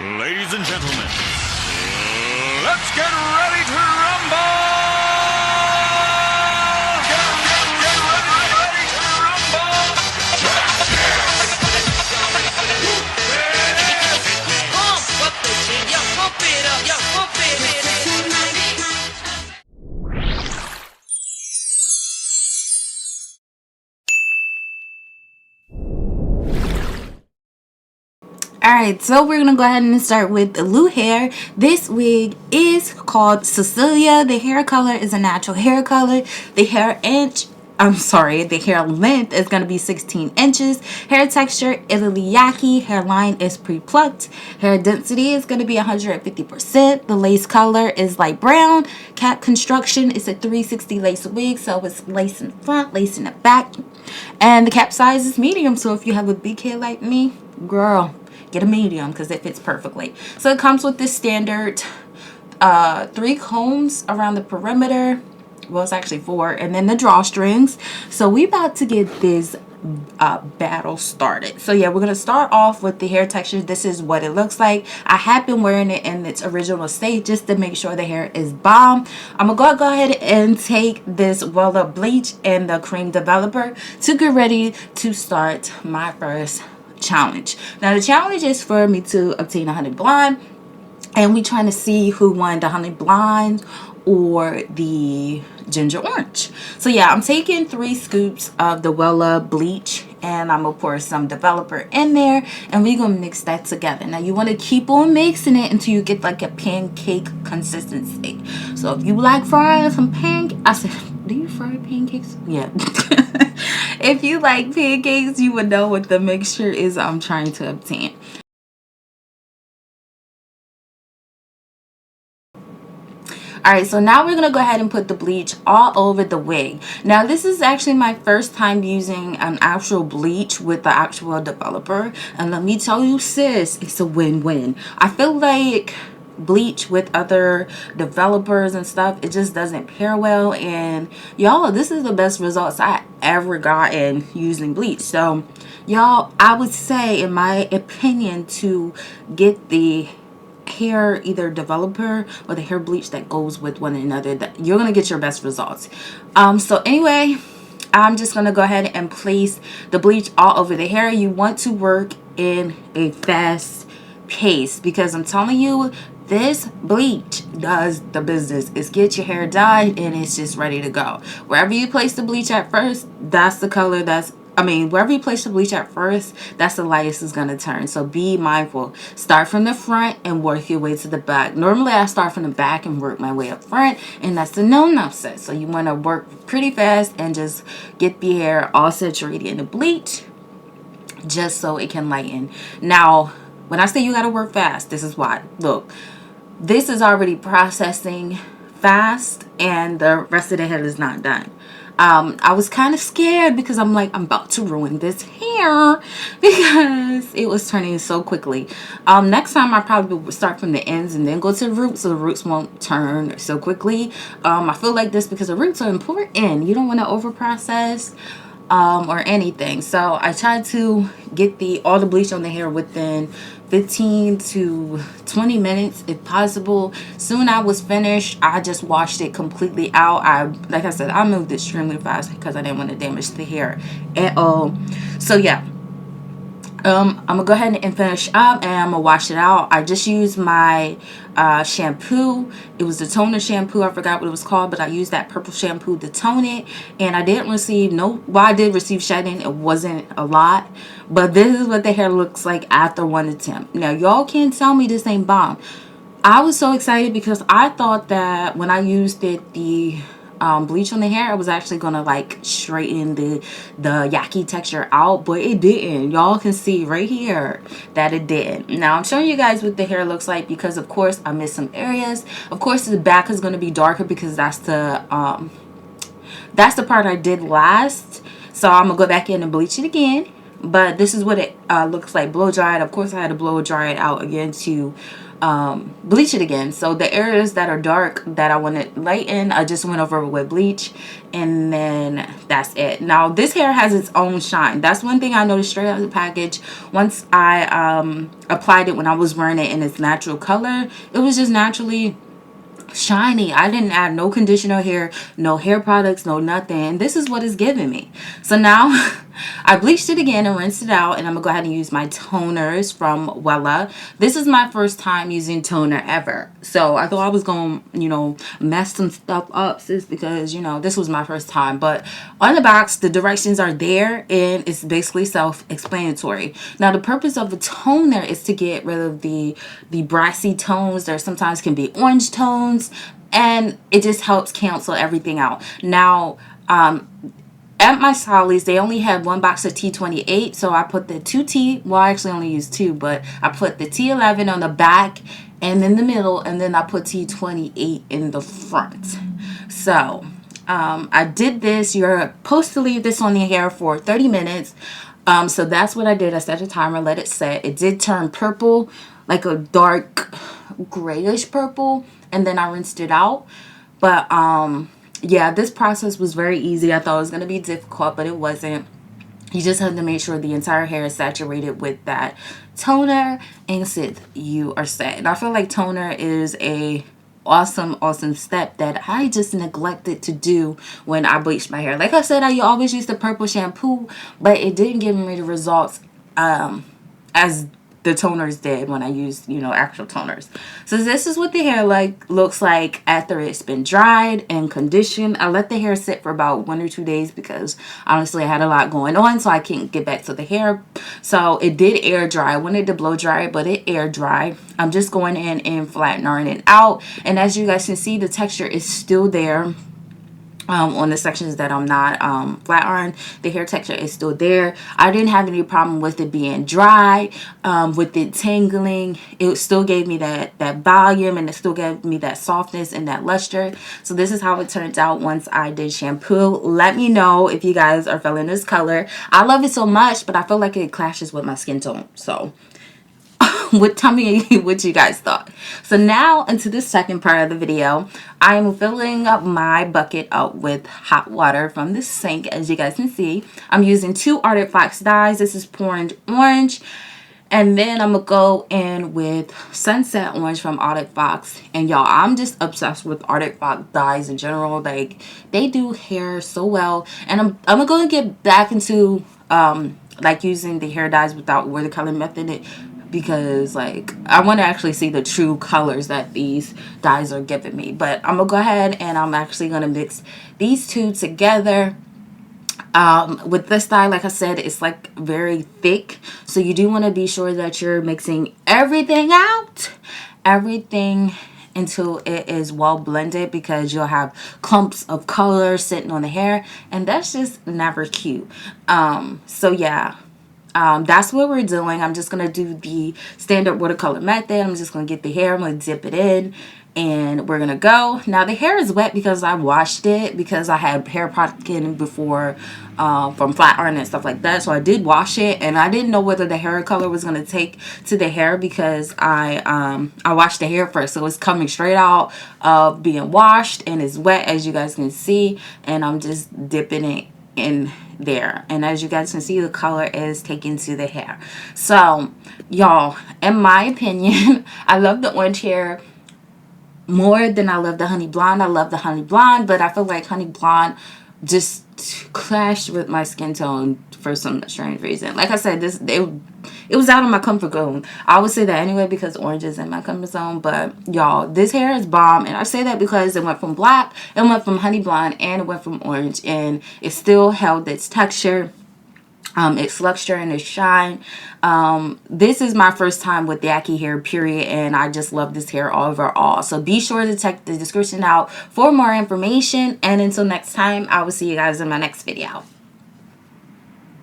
Ladies and gentlemen, let's get ready to rumble! Get ready to rumble! Pump up the jam, yo, pump it up, yo, pump it up. Alright, so we're gonna go ahead and start with the Luhair. This wig is called Cecilia. The hair color is a natural hair color. The hair length is going to be 16 inches. Hair texture, Italy Yaki. Hairline is pre-plucked. Hair density is going to be 150%. The lace color is light brown. Cap construction is a 360 lace wig, so it's lace in the front, lace in the back. And the cap size is medium, so if you have a big head like me, girl, get a medium because it fits perfectly. So it comes with this standard 3 combs around the perimeter. Well, it's actually 4, and then the drawstrings. So we about to get this battle started. So yeah, we're gonna start off with the hair texture. This is what it looks like. I have been wearing it in its original state just to make sure the hair is bomb. I'm gonna go ahead and take this Wella bleach and the cream developer to get ready to start my first challenge. Now the challenge is for me to obtain a honey blonde, and we trying to see who won the honey blonde or the ginger orange. So yeah, I'm taking 3 scoops of the Wella bleach, and I'm gonna pour some developer in there, and we're gonna mix that together. Now you want to keep on mixing it until you get like a pancake consistency. So if you like frying some I said, do you fry pancakes? Yeah. If you like pancakes, you would know what the mixture is I'm trying to obtain. Alright, so now we're going to go ahead and put the bleach all over the wig. Now, this is actually my first time using an actual bleach with the actual developer. And let me tell you, sis, it's a win-win. I feel like bleach with other developers and stuff, it just doesn't pair well. And y'all, this is the best results I ever gotten using bleach. So, y'all, I would say, in my opinion, to get the hair either developer or the hair bleach that goes with one another, that you're gonna get your best results. So anyway, I'm just gonna go ahead and place the bleach all over the hair. You want to work in a fast pace because I'm telling you, this bleach does the business. It's get your hair dyed and it's just ready to go. Wherever you place the bleach at first, that's the color wherever you place the bleach at first, that's the lightest it's going to turn. So be mindful. Start from the front and work your way to the back. Normally, I start from the back and work my way up front, and that's the no-no set. So you want to work pretty fast and just get the hair all saturated in the bleach just so it can lighten. Now, when I say you got to work fast, this is why. Look, this is already processing fast, and the rest of the head is not done. I was kind of scared because I'm like, I'm about to ruin this hair because it was turning so quickly. Next time I probably will start from the ends and then go to the roots so the roots won't turn so quickly. I feel like this because the roots are important. You don't want to over process or anything. So I tried to get all the bleach on the hair within 15 to 20 minutes if possible. Soon I was finished. I just washed it completely out. Like I said, I moved extremely fast because I didn't want to damage the hair at all. So yeah, I'm gonna go ahead and finish up, and I'm gonna wash it out. I just used my shampoo. It was the toner shampoo. I forgot what it was called, but I used that purple shampoo to tone it. And I didn't receive I did receive shedding. It wasn't a lot, but this is what the hair looks like after one attempt. Now y'all can't tell me this ain't bomb. I was so excited because I thought that when I used the bleach on the hair, I was actually gonna like straighten the Yaky texture out, but it didn't. Y'all can see right here that it didn't. Now I'm showing you guys what the hair looks like because of course I missed some areas. Of course the back is going to be darker because that's the part I did last. So I'm gonna go back in and bleach it again. But this is what it looks like blow dried. Of course, I had to blow dry it out again to bleach it again. So the areas that are dark that I want to lighten, I just went over with bleach, and then that's it. Now this hair has its own shine. That's one thing I noticed straight out of the package. Once I applied it when I was wearing it in its natural color, it was just naturally shiny. I didn't add no conditioner here, no hair products, no nothing. This is what it's giving me. So now I bleached it again and rinsed it out, and I'm gonna go ahead and use my toners from Wella. This is my first time using toner ever, so I thought I was gonna, you know, mess some stuff up, sis, because, you know, this was my first time. But on the box the directions are there, and it's basically self-explanatory. Now the purpose of a toner is to get rid of the brassy tones. There sometimes can be orange tones, and it just helps cancel everything out. Now at my Sally's, they only had one box of T28, so I put the 2T, well, I actually only used 2, but I put the T11 on the back and in the middle, and then I put T28 in the front. So I did this. You're supposed to leave this on your hair for 30 minutes. So that's what I did. I set a timer, let it set. It did turn purple, like a dark grayish purple, and then I rinsed it out. But yeah, this process was very easy. I thought it was going to be difficult, but it wasn't. You just have to make sure the entire hair is saturated with that toner, and sit, you are set. And I feel like toner is a awesome step that I just neglected to do when I bleached my hair. Like I said, I always used the purple shampoo, but it didn't give me the results as the toners did when I used, you know, actual toners. So this is what the hair looks like after it's been dried and conditioned. I let the hair sit for about 1 or 2 days because honestly I had a lot going on, so I couldn't get back to the hair. So it did air dry. I wanted to blow dry it, but it air dry. I'm just going in and flat ironing it out, and as you guys can see, the texture is still there. On the sections that I'm not flat iron, the hair texture is still there. I didn't have any problem with it being dry, with it tangling. It still gave me that volume, and it still gave me that softness and that luster. So this is how it turned out once I did shampoo. Let me know if you guys are feeling this color. I love it so much, but I feel like it clashes with my skin tone. So tell me what you guys thought. So now into the second part of the video, I'm filling up my bucket up with hot water from the sink. As you guys can see, I'm using 2 Arctic Fox dyes. This is pouring orange, and then I'm gonna go in with Sunset Orange from Arctic Fox. And y'all, I'm just obsessed with Arctic Fox dyes in general. Like, they do hair so well, and I'm gonna get back into like using the hair dyes without watercolor method, because like I want to actually see the true colors that these dyes are giving me. But I'm gonna go ahead and I'm actually gonna mix these two together. With this dye, like I said, it's like very thick, so you do want to be sure that you're mixing everything until it is well blended, because you'll have clumps of color sitting on the hair, and that's just never cute. So yeah, that's what we're doing. I'm just going to do the standard watercolor method. I'm just going to get the hair, I'm going to dip it in, and we're going to go. Now the hair is wet because I washed it, because I had hair product in before from flat iron and stuff like that. So I did wash it, and I didn't know whether the hair color was going to take to the hair, because I washed the hair first. So it's coming straight out of being washed, and it's wet, as you guys can see, and I'm just dipping it in there, and as you guys can see, the color is taken to the hair. So y'all, in my opinion, I love the orange hair more than I love the honey blonde. I love the honey blonde, but I feel like honey blonde just clashed with my skin tone for some strange reason. Like I said, it was out of my comfort zone. I would say that anyway, because orange is in my comfort zone. But y'all, this hair is bomb, and I say that because it went from black, it went from honey blonde, and it went from orange, and it still held its texture, its luster, and its shine. This is my first time with Yaky hair, period, and I just love this hair overall. So be sure to check the description out for more information, and until next time, I will see you guys in my next video.